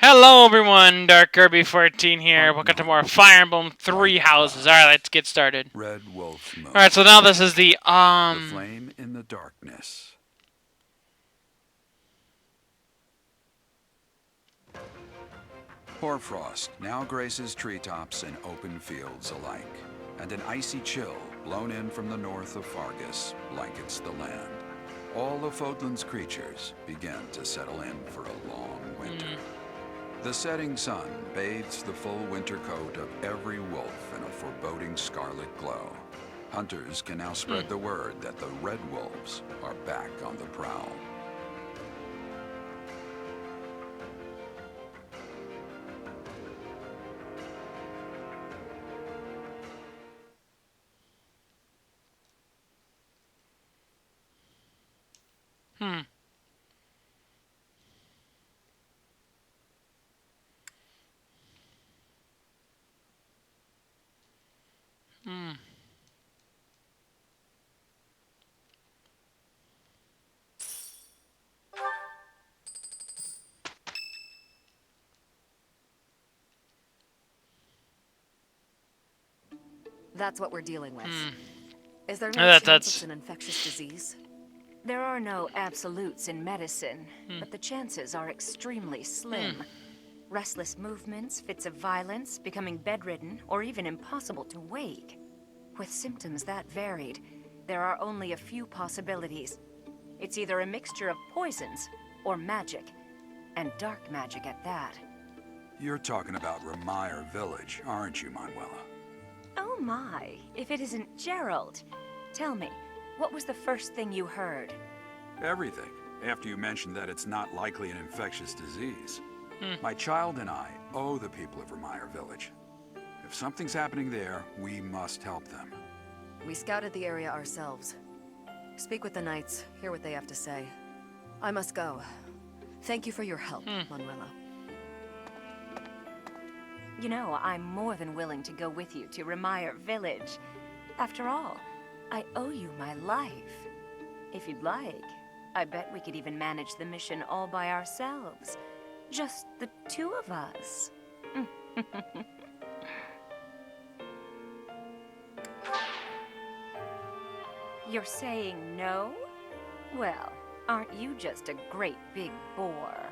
Hello everyone, Dark Kirby14 here. Welcome to more Fire Emblem 3 Houses. Alright, let's get started. Red Wolf's Moon. Alright, so now this is the flame in the darkness. Hoarfrost now graces treetops and open fields alike, and an icy chill blown in from the north of Fargus blankets the land. All of Fodlan's creatures begin to settle in for a long winter. The setting sun bathes the full winter coat of every wolf in a foreboding scarlet glow. Hunters can now spread the word that the Red Wolves are back on the prowl. That's what we're dealing with. Is there no That's- chance it's an infectious disease? There are no absolutes in medicine, but the chances are extremely slim. Restless movements, fits of violence, becoming bedridden, or even impossible to wake. With symptoms that varied, there are only a few possibilities. It's either a mixture of poisons or magic, and dark magic at that. You're talking about Remire Village, aren't you, Manuela? Oh my, if it isn't Gerald. Tell me, what was the first thing you heard? Everything, after you mentioned that it's not likely an infectious disease. My child and I owe the people of Remire Village. If something's happening there, we must help them. We scouted the area ourselves. Speak with the knights, hear what they have to say. I must go. Thank you for your help, Manuela. You know, I'm more than willing to go with you to Remire Village. After all, I owe you my life. If you'd like, I bet we could even manage the mission all by ourselves. Just the two of us. You're saying no? Well, aren't you just a great big bore?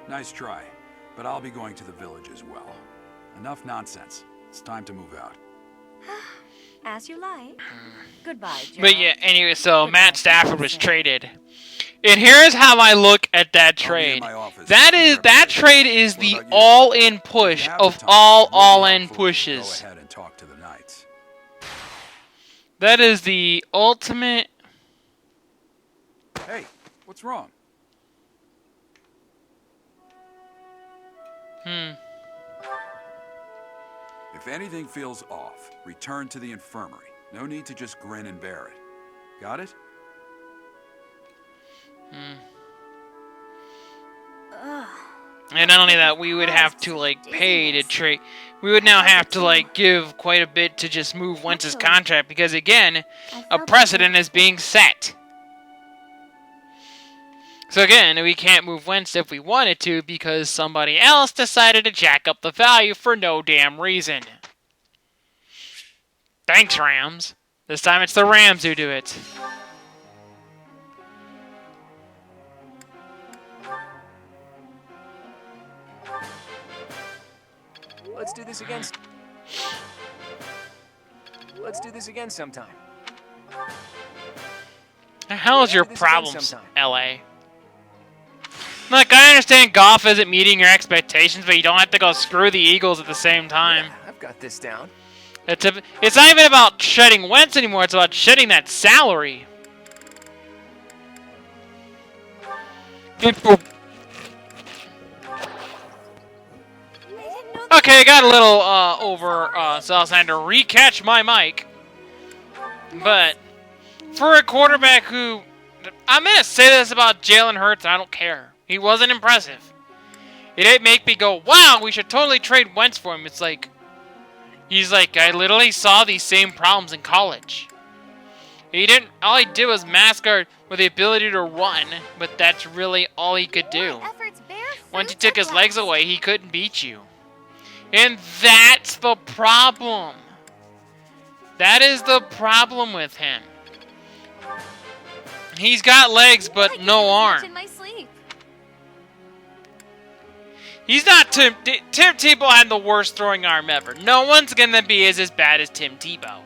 Nice try, but I'll be going to the village as well. Enough nonsense. It's time to move out. As you like. Goodbye, Gerald. But yeah, anyway, so Matt Stafford was traded. And here's how I look at that trade. That trade is the all-in push of all all-in pushes. Go ahead and talk to the knights. That is the ultimate. Hey, what's wrong? If anything feels off, return to the infirmary. No need to just grin and bear it. Got it? And not only that, we would have to, like, pay to trade. We would now have to, like, give quite a bit to just move Wentz's contract because, again, a precedent is being set. So again, we can't move Wentz if we wanted to because somebody else decided to jack up the value for no damn reason. Thanks, Rams. This time it's the Rams who do it. Let's do this again. Let's do this again sometime. The hell is your Let's do this again problems, sometime. LA? Like, I understand golf isn't meeting your expectations, but you don't have to go screw the Eagles at the same time. Yeah, I've got this down. It's not even about shedding Wentz anymore, it's about shedding that salary. People. Okay, I got a little so I was trying to recatch my mic. But for a quarterback who, I'm gonna say this about Jalen Hurts, I don't care. He wasn't impressive. It didn't make me go, wow, we should totally trade Wentz for him. It's like, he's like, I literally saw these same problems in college. All he did was mask guard with the ability to run, but that's really all he could do. Efforts bear Once you took his legs away, he couldn't beat you. And that's the problem. That is the problem with him. He's got legs, but no arm. In my sleep. He's not Tim Tebow had the worst throwing arm ever. No one's gonna be as bad as Tim Tebow.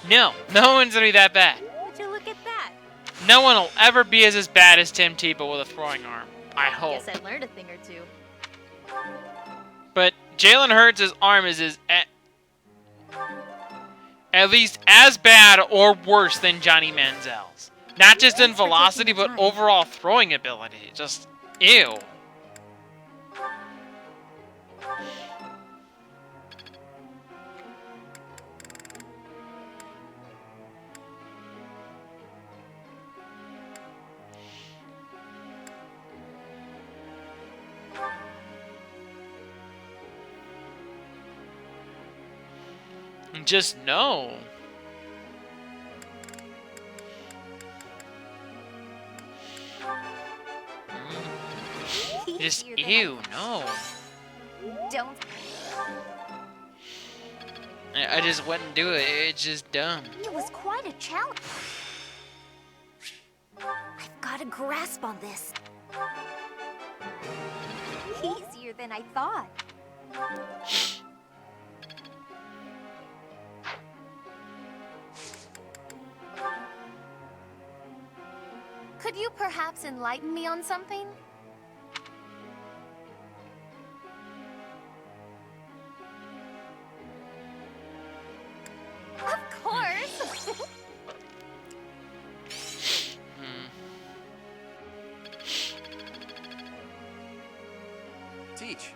No one's gonna be that bad. Would you look at that? No one will ever be as bad as Tim Tebow with a throwing arm. I hope. Guess I learned a thing or two. But Jalen Hurts' arm is at least as bad or worse than Johnny Manziel's. Not just in velocity, but overall throwing ability. Just, ew. Just no. Just ew, no. Don't. I just wouldn't do it. It's just dumb. It was quite a challenge. I've got a grasp on this. Easier than I thought. Could you perhaps enlighten me on something? Of course! Teach.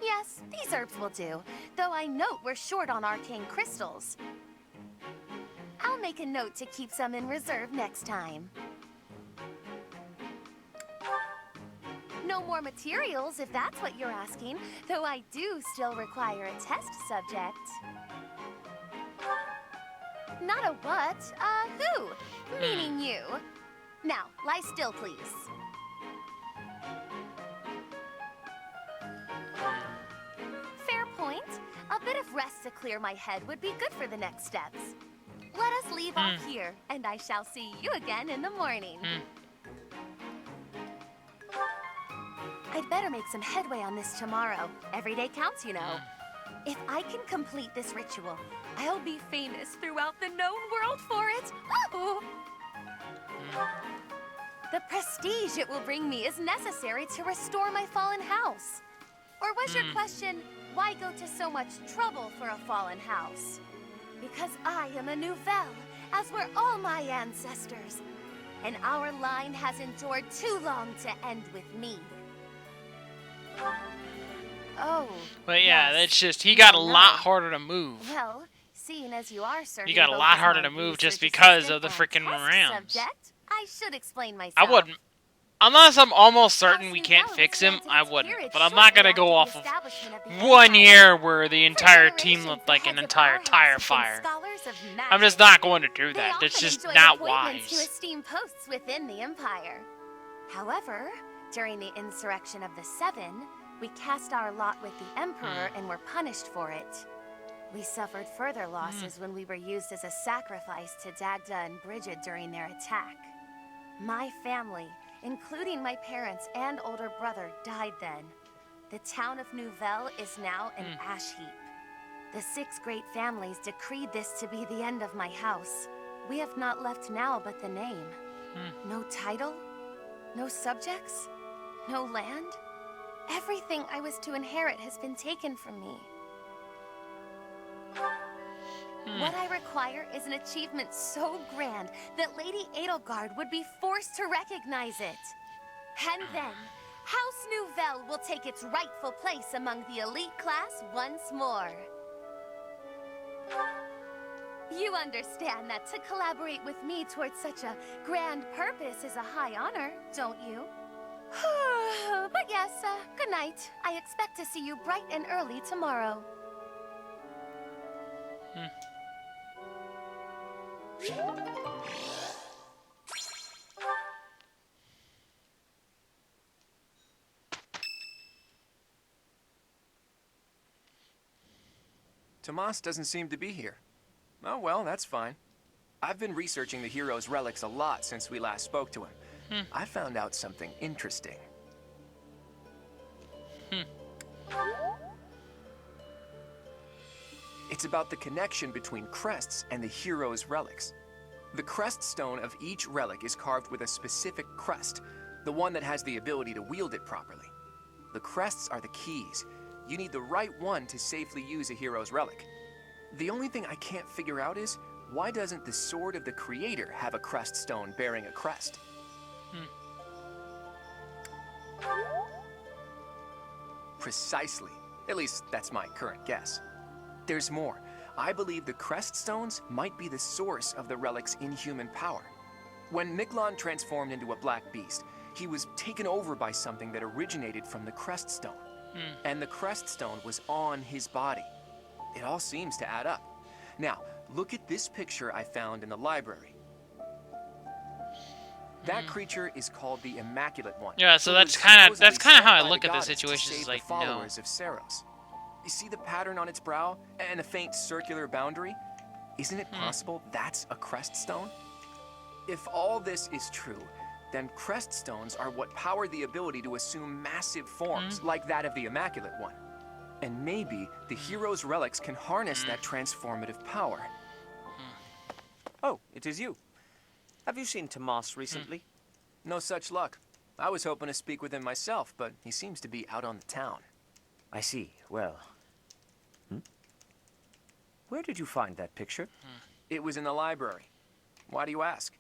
Yes, these herbs will do. Though I note we're short on arcane crystals. I'll make a note to keep some in reserve next time. No more materials, if that's what you're asking, though I do still require a test subject. Not a what, who? Meaning you. Now, lie still, please. Fair point. A bit of rest to clear my head would be good for the next steps. Let us leave off here, and I shall see you again in the morning. I'd better make some headway on this tomorrow. Every day counts, you know. If I can complete this ritual, I'll be famous throughout the known world for it. Oh. The prestige it will bring me is necessary to restore my fallen house. Or was your question, why go to so much trouble for a fallen house? Because I am a Nouvelle, as were all my ancestors. And our line has endured too long to end with me. Oh. But yeah, yes. that's just, he got a lot harder to move. Well, seeing as you are serving He got a both lot as harder my to move just research because of assistant the and freaking test Rams. subject, I should explain myself. I wouldn't. Unless I'm almost certain House we can't Nouvelle fix him, stands I in its wouldn't. period But I'm not gonna shortly go after off the of establishment of the 1 Empire. year where the For entire team generations, looked the like an heads of entire our house tire have been fire. scholars of I'm just magic. not going to do They that. That's often just enjoyed not appointments to wise. esteemed posts within the Empire. However, during the insurrection of the Seven, we cast our lot with the Emperor and were punished for it. We suffered further losses when we were used as a sacrifice to Dagda and Brigid during their attack. My family, including my parents and older brother, died then. The town of Nouvelle is now an ash heap. The 6 great families decreed this to be the end of my house. We have not left now but the name. No title, no subjects, no land. Everything I was to inherit has been taken from me. What I require is an achievement so grand that Lady Edelgard would be forced to recognize it. And then, House Nouvelle will take its rightful place among the elite class once more. You understand that to collaborate with me towards such a grand purpose is a high honor, don't you? But yes, good night. I expect to see you bright and early tomorrow. Tomas doesn't seem to be here. Oh well, that's fine. I've been researching the hero's relics a lot since we last spoke to him. I found out something interesting. It's about the connection between crests and the hero's relics. The crest stone of each relic is carved with a specific crest, the one that has the ability to wield it properly. The crests are the keys. You need the right one to safely use a hero's relic. The only thing I can't figure out is, why doesn't the sword of the creator have a crest stone bearing a crest? Precisely. At least, that's my current guess. There's more. I believe the crest stones might be the source of the relic's inhuman power. When Miklon transformed into a black beast, he was taken over by something that originated from the crest stone. And the crest stone was on his body. It all seems to add up. Now, look at this picture I found in the library. That creature is called the Immaculate One. Yeah, so who that's was kind of supposedly how I sent by look the at this goddess to situation. save Is the like, no. followers of Saros. You see the pattern on its brow and the faint circular boundary? Isn't it possible that's a crest stone? If all this is true, then crest stones are what power the ability to assume massive forms, like that of the Immaculate One. And maybe the hero's relics can harness that transformative power. Oh, it is you. Have you seen Tomas recently? No such luck. I was hoping to speak with him myself, but he seems to be out on the town. I see. Well. Where did you find that picture? It was in the library. Why do you ask?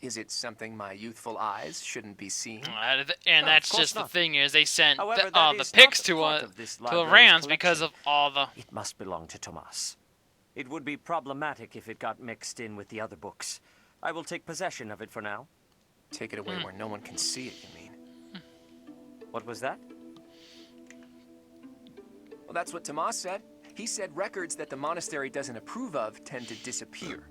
Is it something my youthful eyes shouldn't be seeing? And No, that's of course just the not. thing is they sent However, the that is pics not to part of this the library's Rams because collection. of all the. It must belong to Tomas. It would be problematic if it got mixed in with the other books. I will take possession of it for now. Take it away where no one can see it, you mean? What was that? Well, that's what Tomas said. He said records that the monastery doesn't approve of tend to disappear.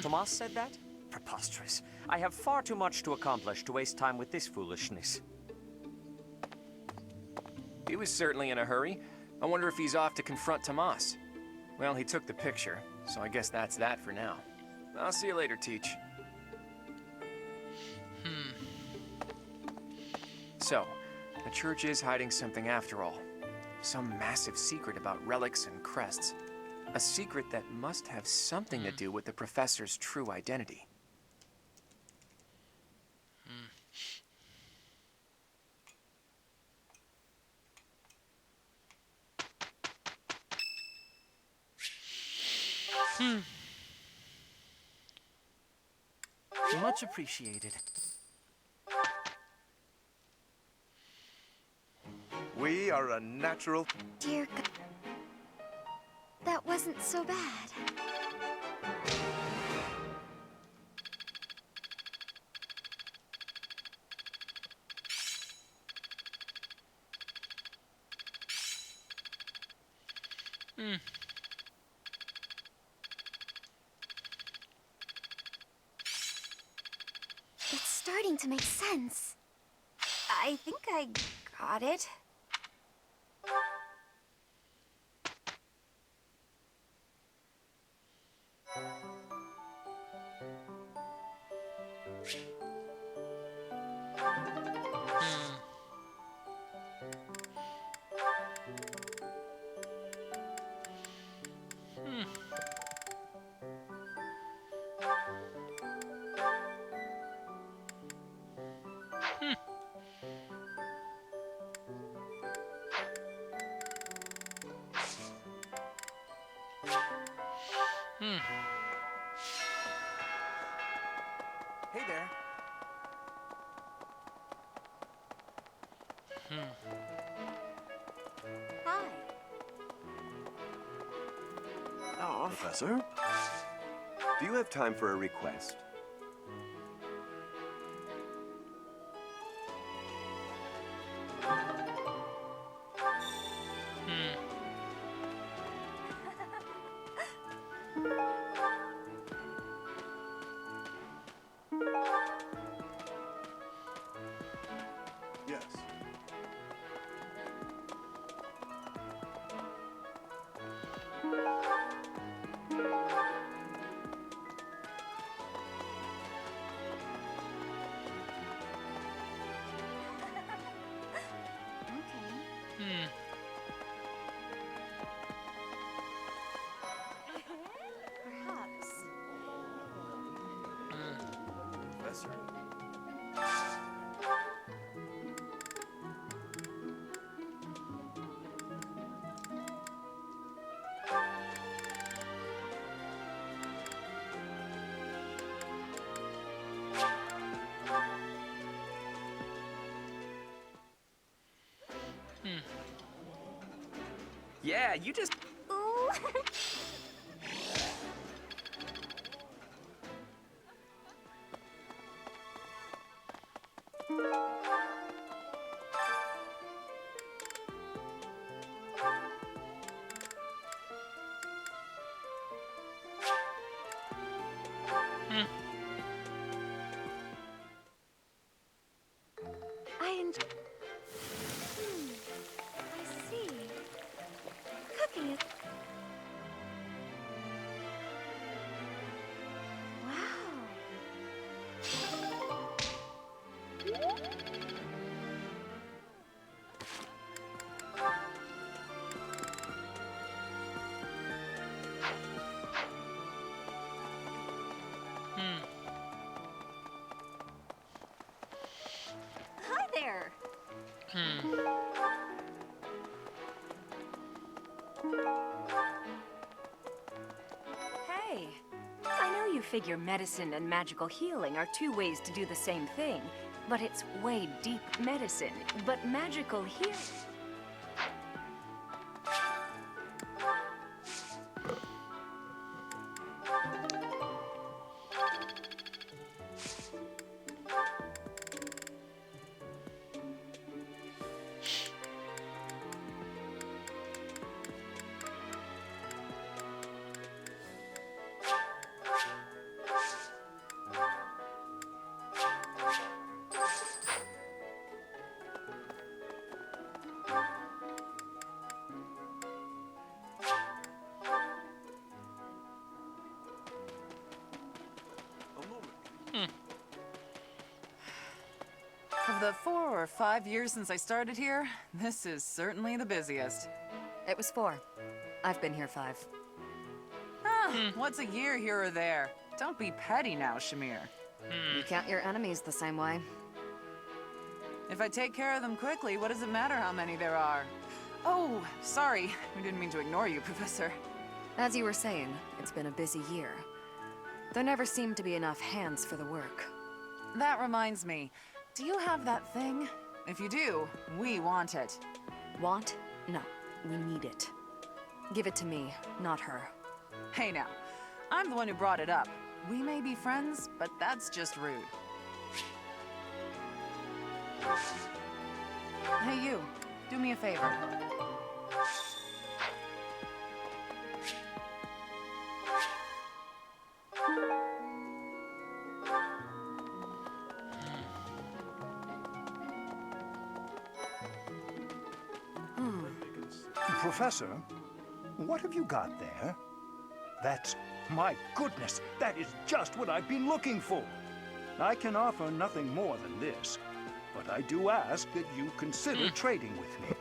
Tomas said that? Preposterous. I have far too much to accomplish to waste time with this foolishness. He was certainly in a hurry. I wonder if he's off to confront Tomas. Well, he took the picture, so I guess that's that for now. I'll see you later, Teach. So, the church is hiding something after all. Some massive secret about relics and crests. A secret that must have something to do with the professor's true identity. Much appreciated. We are a natural. Dear God. That wasn't so bad. It's starting to make sense. I think I got it. Hey there. Hi. Oh, Professor? Do you have time for a request? Yeah, you just... Ooh. I enjoy... I see. Cooking is... Wow. Hi there. Hey, I know you figure medicine and magical healing are two ways to do the same thing, but it's way deep medicine. But magical healing... Of the 4 or 5 years since I started here, this is certainly the busiest. It was 4. I've been here 5. What's a year here or there? Don't be petty now, Shamir. You count your enemies the same way. If I take care of them quickly, what does it matter how many there are? Oh, sorry. We didn't mean to ignore you, Professor. As you were saying, it's been a busy year. There never seemed to be enough hands for the work. That reminds me. Do you have that thing? If you do, we want it. Want? No, we need it. Give it to me, not her. Hey now, I'm the one who brought it up. We may be friends, but that's just rude. Hey you, do me a favor. Professor, what have you got there? That's... my goodness, that is just what I've been looking for. I can offer nothing more than this, but I do ask that you consider trading with me.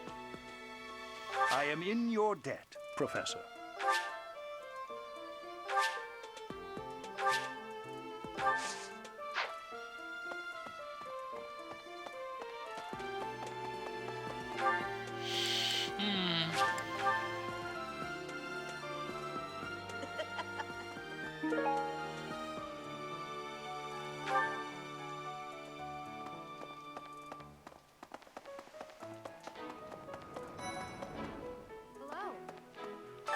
I am in your debt, Professor.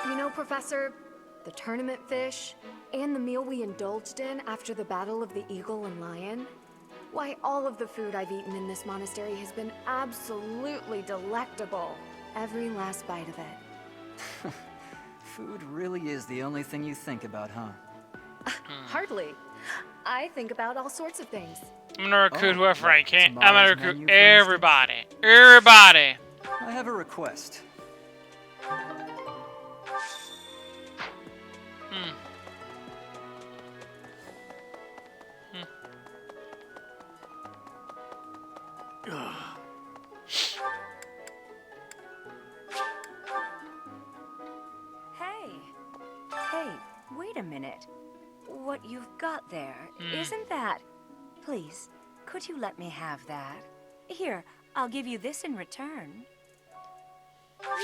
You know, Professor, the tournament fish, and the meal we indulged in after the Battle of the Eagle and Lion, why, all of the food I've eaten in this monastery has been absolutely delectable. Every last bite of it. Food really is the only thing you think about, huh? Hardly. I think about all sorts of things. I'm gonna recruit whoever I can. I'm tomorrow's gonna menu, recruit for everybody. Everybody. I have a request. Hey, wait a minute. What you've got there, isn't that... Please, could you let me have that? Here, I'll give you this in return.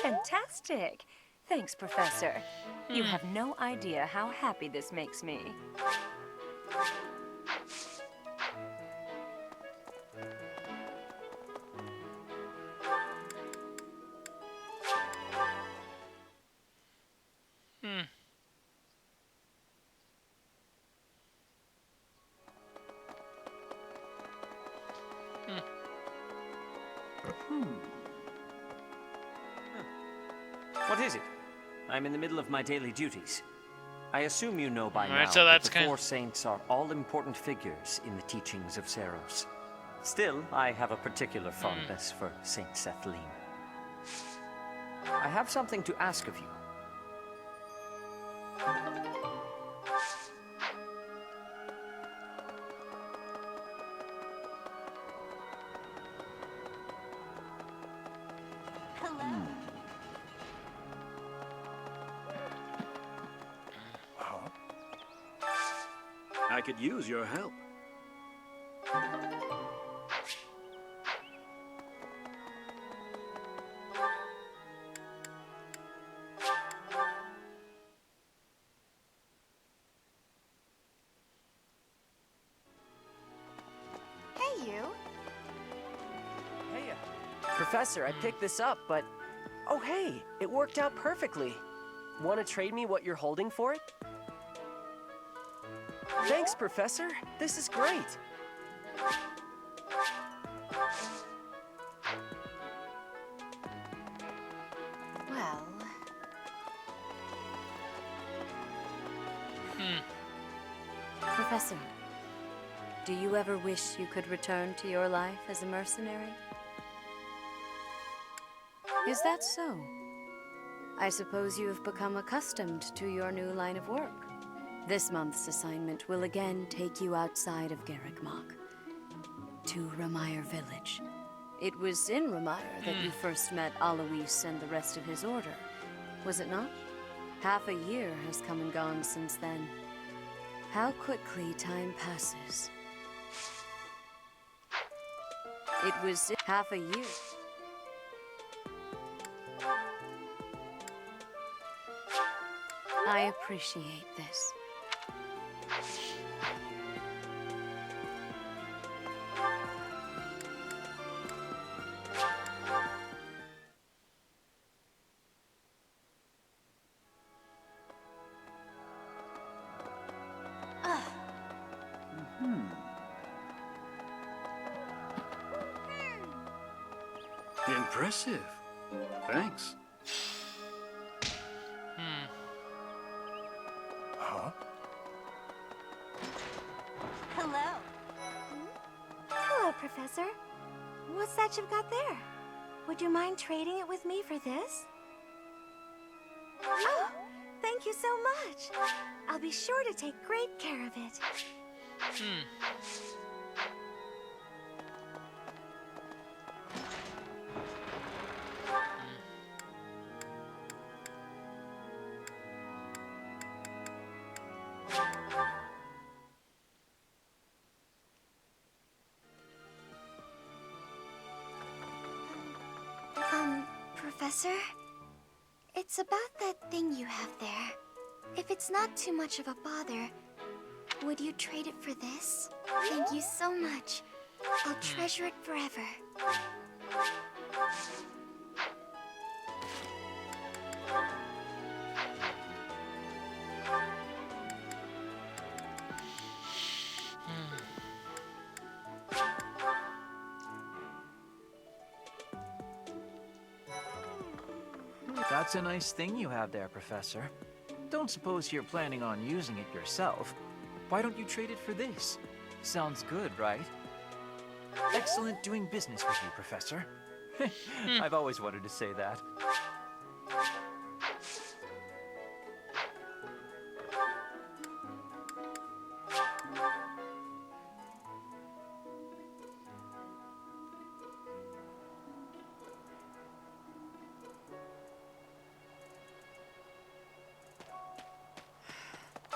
Fantastic! Thanks, Professor. You have no idea how happy this makes me. What is it? I'm in the middle of my daily duties. I assume you know by Alright, now so that that's the four saints are all-important figures in the teachings of Seros. Still, I have a particular fondness for Saint Sethlin. I have something to ask of you. I could use your help. Hey, you. Hey, Professor, I picked this up, but... Oh, hey, it worked out perfectly. Want to trade me what you're holding for it? Thanks, Professor. This is great. Well... Professor, do you ever wish you could return to your life as a mercenary? Is that so? I suppose you have become accustomed to your new line of work. This month's assignment will again take you outside of Garrigmach, to Remire Village. It was in Remire that you first met Alois and the rest of his order, was it not? Half a year has come and gone since then. How quickly time passes. It was half a year. I appreciate this. Impressive. Thanks. Huh? Hello. Hello, Professor. What's that you've got there? Would you mind trading it with me for this? Oh, thank you so much. I'll be sure to take great care of it. Professor? It's about that thing you have there. If it's not too much of a bother, would you trade it for this? Thank you so much. I'll treasure it forever. That's a nice thing you have there, Professor. Don't suppose you're planning on using it yourself. Why don't you trade it for this? Sounds good, right? Excellent doing business with you, Professor. I've always wanted to say that.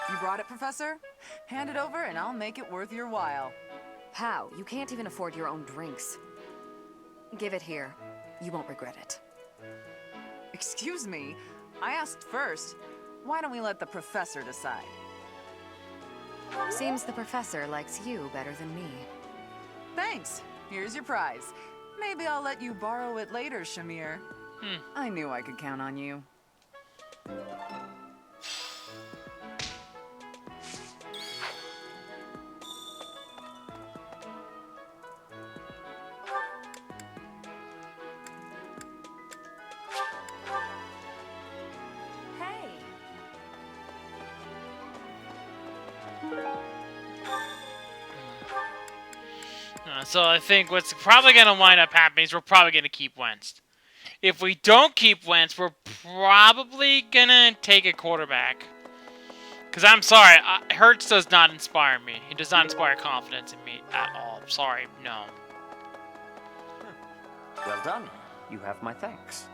You brought it, Professor? Hand it over and I'll make it worth your while. How? You can't even afford your own drinks. Give it here. You won't regret it. Excuse me, I asked first. Why don't we let the Professor decide? Seems the Professor likes you better than me. Thanks. Here's your prize. Maybe I'll let you borrow it later, Shamir. I knew I could count on you. So I think what's probably going to wind up happening is we're probably going to keep Wentz. If we don't keep Wentz, we're probably going to take a quarterback. Because I'm sorry, Hurts does not inspire me. He does not inspire confidence in me at all. Sorry, no. Well done. You have my thanks.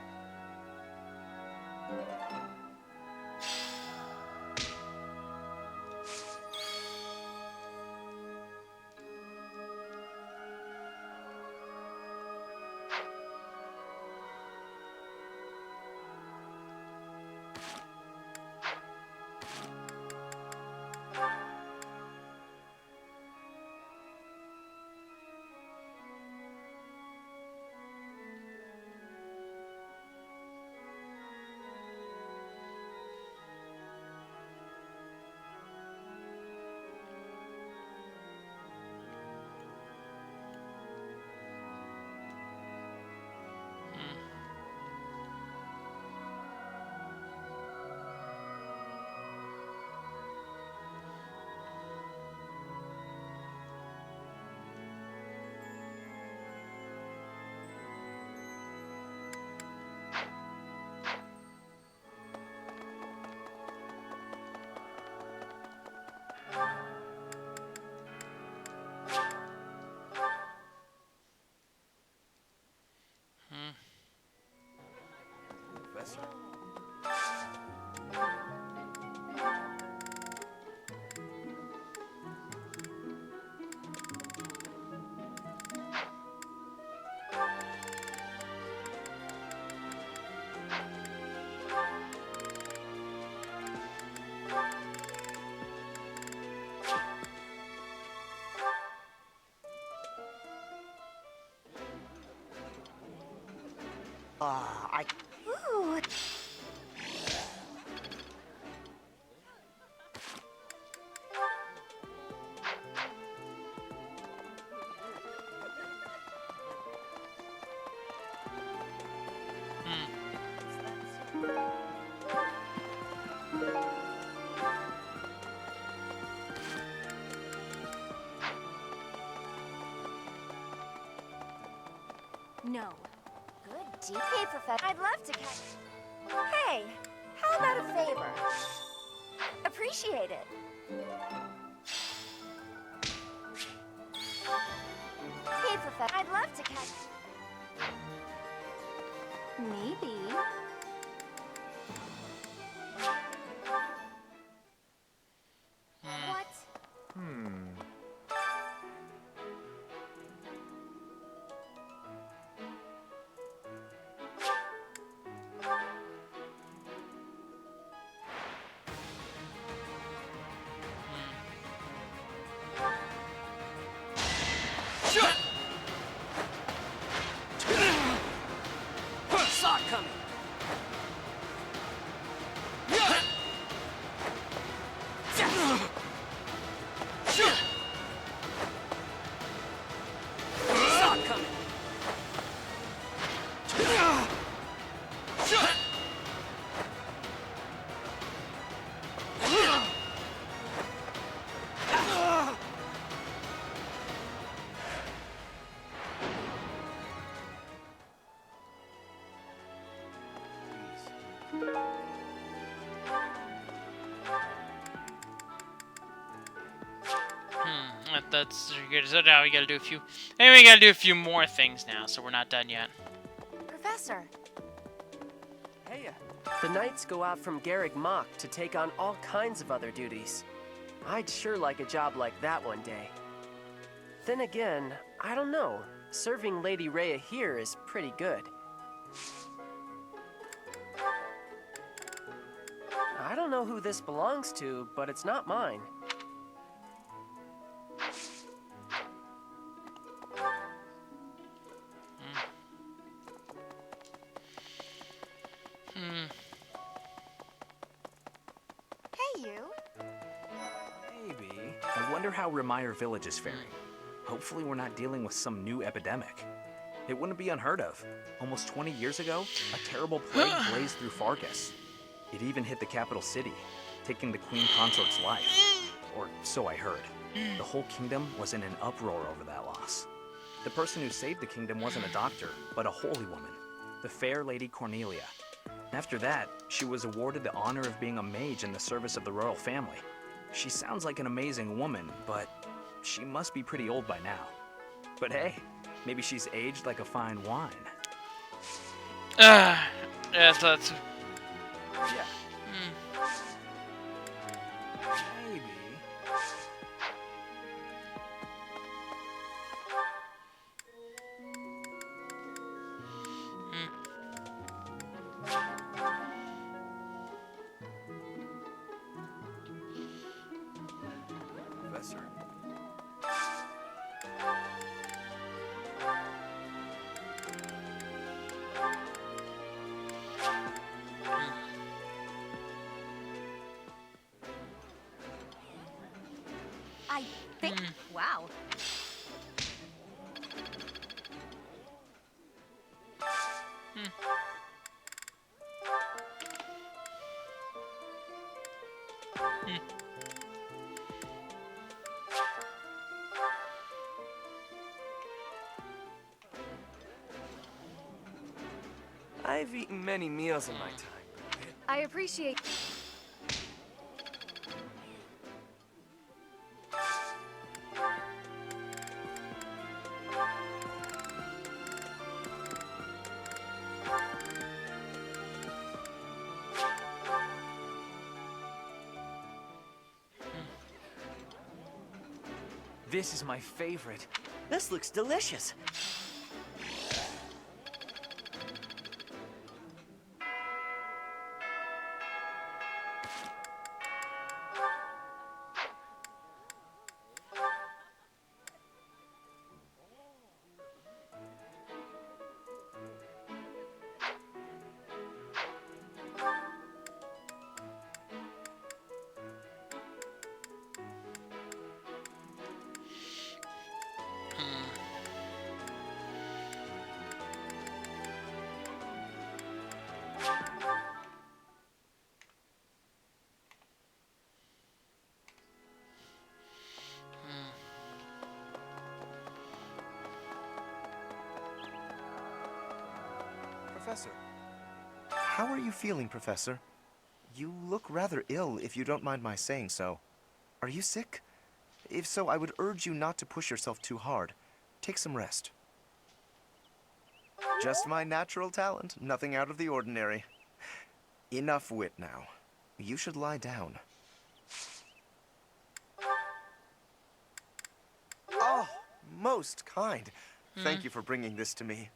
Professor? Ooh. No. Good DK, Professor. I'd love to catch. Hey, how about a favor? Appreciate it. Hey, Professor. I'd love to catch. Maybe. What? Saw it coming. Saw it coming. That's good. So now we gotta do a few. Anyway, we gotta do a few more things now, so we're not done yet. Professor. Hey, the knights go out from Garreg Mach to take on all kinds of other duties. I'd sure like a job like that one day. Then again, I don't know. Serving Lady Rhea here is pretty good. I don't know who this belongs to, but it's not mine. Hey, you. Maybe. I wonder how Remire Village is faring. Hopefully we're not dealing with some new epidemic. It wouldn't be unheard of. Almost 20 years ago, a terrible plague blazed through Fargus. It even hit the capital city, taking the Queen Consort's life. Or so I heard. The whole kingdom was in an uproar over that loss. The person who saved the kingdom wasn't a doctor, but a holy woman, the fair Lady Cornelia. After that, she was awarded the honor of being a mage in the service of the royal family. She sounds like an amazing woman, but she must be pretty old by now. But hey, maybe she's aged like a fine wine. Yeah, so that's... Yeah. Maybe. Professor. I think. Wow. I've eaten many meals in my time. I appreciate... This is my favorite. This looks delicious. Professor. How are you feeling, Professor? You look rather ill, if you don't mind my saying so. Are you sick? If so, I would urge you not to push yourself too hard. Take some rest. Just my natural talent, nothing out of the ordinary. Enough wit now. You should lie down. Oh, most kind. Thank you for bringing this to me.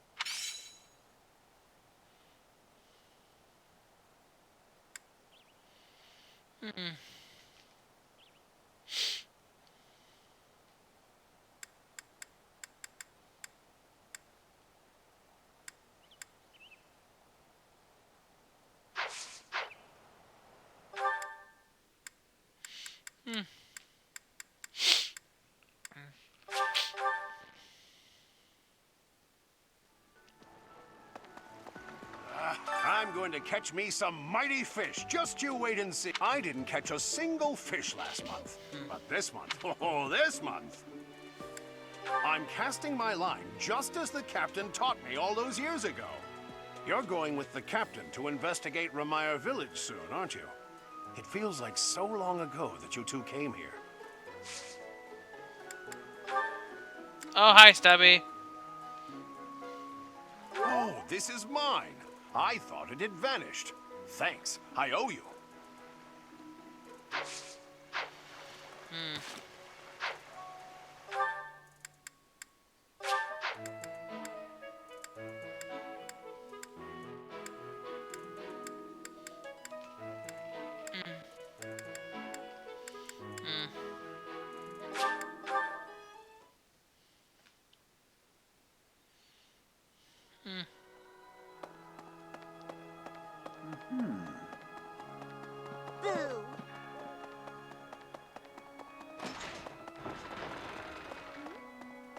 I'm going to catch me some mighty fish. Just you wait and see. I didn't catch a single fish last month. But this month, oh, this month, I'm casting my line just as the captain taught me all those years ago. You're going with the captain to investigate Remire Village soon, aren't you? It feels like so long ago that you two came here. Oh, hi, Stubby. Oh, this is mine. I thought it had vanished. Thanks. I owe you.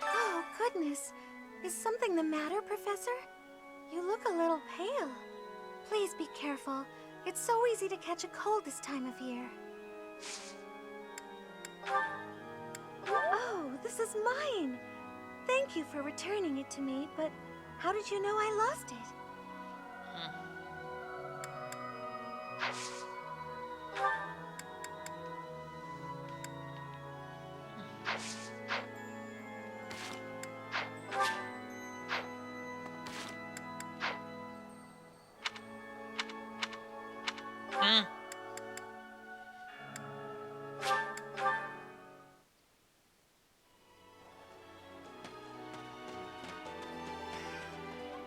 Oh, goodness. Is something the matter, Professor? You look a little pale. Please be careful. It's so easy to catch a cold this time of year. Oh, this is mine. Thank you for returning it to me, but how did you know I lost it?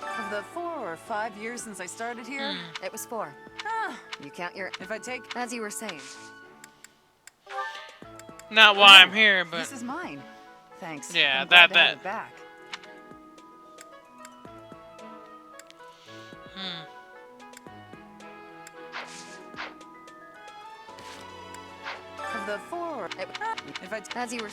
Of the 4 or 5 years since I started here, It was 4. ah, You count your... if I take... As you were saying. Not why I'm here, but This is mine. Thanks. Yeah, I'm glad that- to have that. it back. Of the 4, if I... As you were...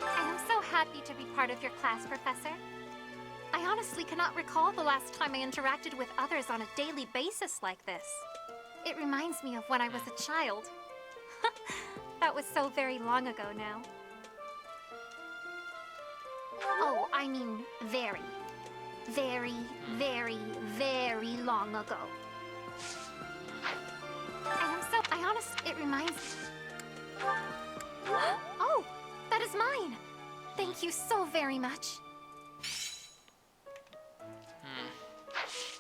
I am so happy to be part of your class, Professor. I honestly cannot recall the last time I interacted with others on a daily basis like this. It reminds me of when I was a child. That was so very long ago now. Oh, I mean very, very, very, very long ago. It reminds... Oh, that is mine. Thank you so very much.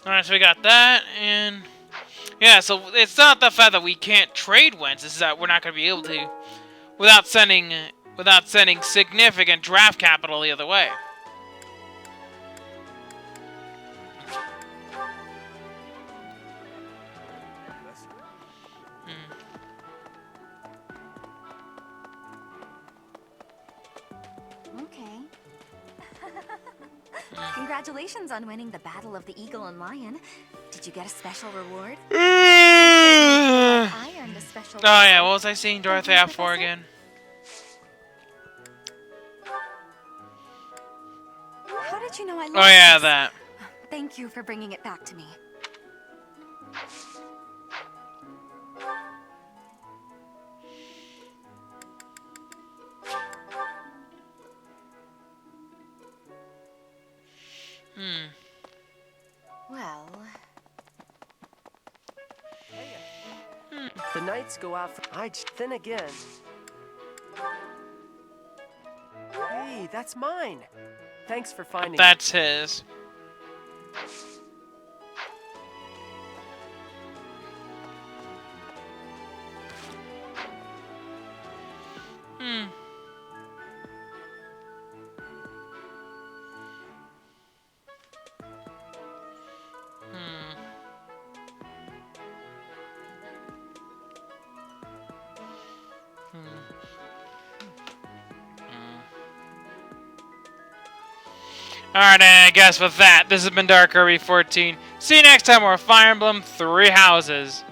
Alright, so we got that, and... Yeah, so it's not the fact that we can't trade wins, it's that we're not going to be able to without sending significant draft capital the other way. Okay. Congratulations on winning the Battle of the Eagle and Lion. Did you get a special reward? I earned a special Oh yeah, what was I seeing Dorothy out for again? How did you know I loved Oh yeah, this? that. Thank you for bringing it back to me. Well... The knights go out for... Then again... Hey, that's mine! Thanks for finding That's his. Alright, I guess with that, this has been Dark Kirby 14. See you next time, more Fire Emblem 3 Houses.